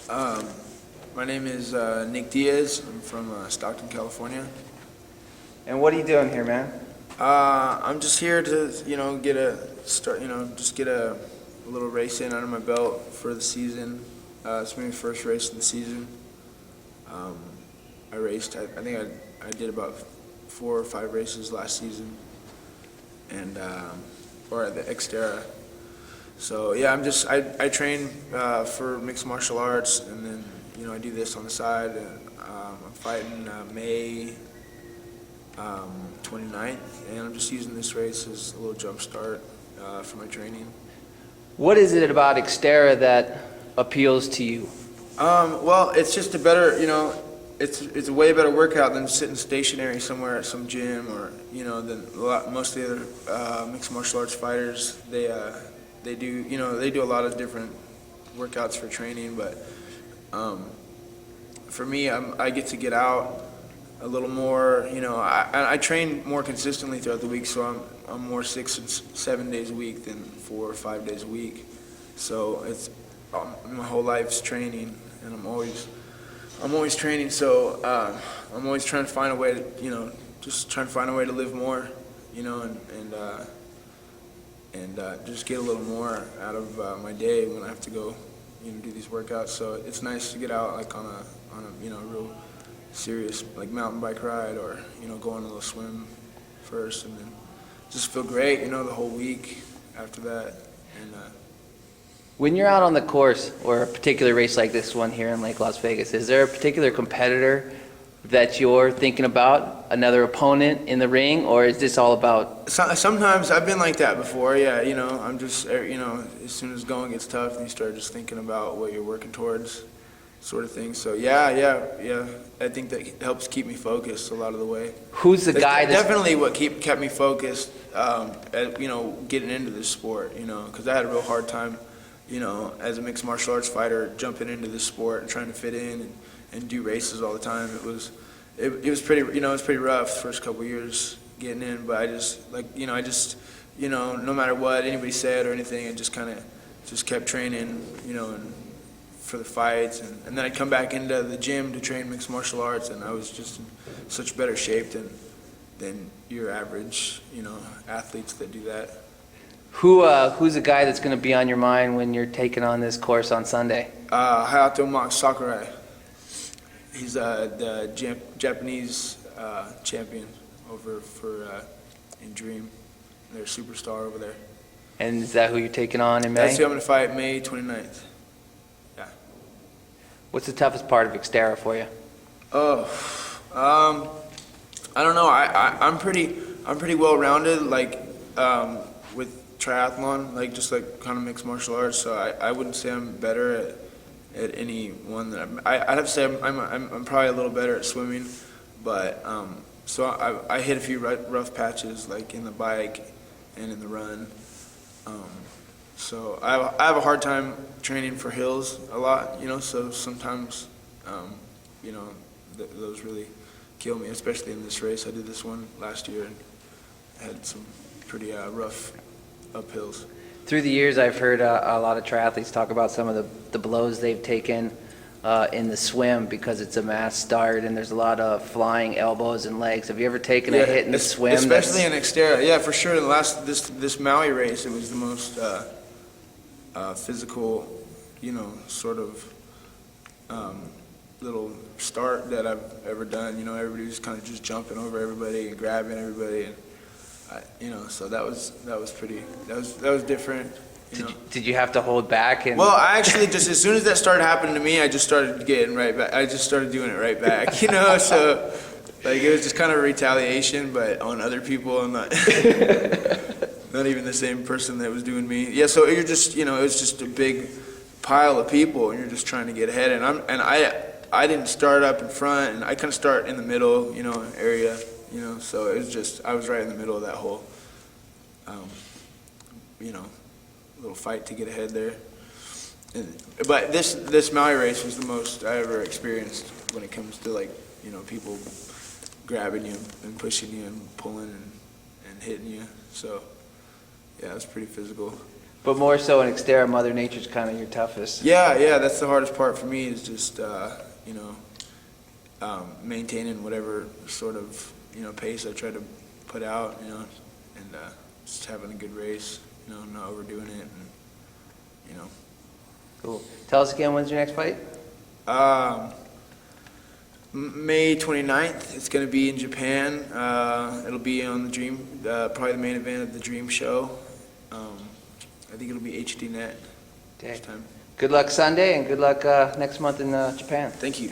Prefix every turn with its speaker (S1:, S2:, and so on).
S1: Um, my name is Nick Diaz. I'm from Stockton, California.
S2: And what are you doing here, man?
S1: I'm just here to, get a little race in under my belt for the season. It's my first race of the season. I raced. I think I did about 4 or 5 races last season, and or at the xterra. So yeah, I train for mixed martial arts, and then I do this on the side. And, I'm fighting May 29th, and I'm just using this race as a little jump start for my training.
S2: What is it about xterra that appeals to you?
S1: Well, it's just a better, it's a way better workout than sitting stationary somewhere at some gym, or than most of the other mixed martial arts fighters. They do a lot of different workouts for training, but for me, I get to get out a little more. I train more consistently throughout the week, so I'm more 6 and 7 days a week than 4 or 5 days a week. So it's my whole life's training, and I'm always training. So I'm always trying to find a way to just trying to find a way to live more, and just get a little more out of my day when I have to go do these workouts. So it's nice to get out like on a real serious like mountain bike ride, or go on a little swim first, and then just feel great the whole week after that. And
S2: When you're out on the course, or a particular race like this one here in Lake Las Vegas, is there a particular competitor that you're thinking about, another opponent in the ring, or is this all about?
S1: Sometimes I've been like that before. Yeah, I'm just as soon as going gets tough, and you start just thinking about what you're working towards, sort of thing. So yeah. I think that helps keep me focused a lot of the way.
S2: Who's the guy that's
S1: definitely what kept me focused? Getting into this sport. Because I had a real hard time, as a mixed martial arts fighter, jumping into this sport and trying to fit in and do races all the time. It was pretty rough the first couple of years getting in, but I just no matter what anybody said or anything, I just kind of just kept training, and for the fights, and then I'd come back into the gym to train mixed martial arts, and I was just in such better shape than your average, athletes that do that.
S2: who's the guy that's going to be on your mind when you're taking on this course on Sunday?
S1: Hayato Sakurai. He's the Japanese champion over in Dream. They're a superstar over there.
S2: And is that who you're taking on in May?
S1: That's who I'm going to fight May 29th. Yeah.
S2: What's the toughest part of xterra for you?
S1: I don't know. I'm pretty well rounded, like with triathlon, like just like kind of mixed martial arts. So I wouldn't say I'm better at any one that I'd have to say I'm probably a little better at swimming, but so I hit a few rough patches like in the bike and in the run. So I have a hard time training for hills a lot, so sometimes those really kill me, especially in this race. I did this one last year and had some pretty rough uphills.
S2: Through the years, I've heard a lot of triathletes talk about some of the blows they've taken in the swim because it's a mass start and there's a lot of flying elbows and legs. Have you ever taken a hit in the swim?
S1: Especially in xterra, yeah, for sure. This Maui race, it was the most physical, sort of little start that I've ever done. Everybody was kind of just jumping over everybody and grabbing everybody, and so that was different.
S2: Did you have to hold back?
S1: Well, I actually just as soon as that started happening to me, I just started getting right back. I just started doing it right back, So like it was just kind of retaliation, but on other people. I'm not not even the same person that was doing me. Yeah, so you're just it was just a big pile of people, and you're just trying to get ahead. And I didn't start up in front, and I couldn't start in the middle, area. So it was just, I was right in the middle of that whole, little fight to get ahead there. But this Maui race was the most I ever experienced when it comes to people grabbing you and pushing you and pulling and hitting you. So yeah, it was pretty physical.
S2: But more so in xterra, Mother Nature's kind of your toughest.
S1: Yeah, that's the hardest part for me is just, maintaining whatever sort of, pace I try to put out, and just having a good race, not overdoing it, and.
S2: Cool. Tell us again, when's your next fight?
S1: May 29th. It's going to be in Japan. It'll be on the Dream, probably the main event of the Dream show. I think it'll be HD net
S2: Okay.
S1: this time.
S2: Good luck Sunday, and good luck next month in Japan.
S1: Thank you.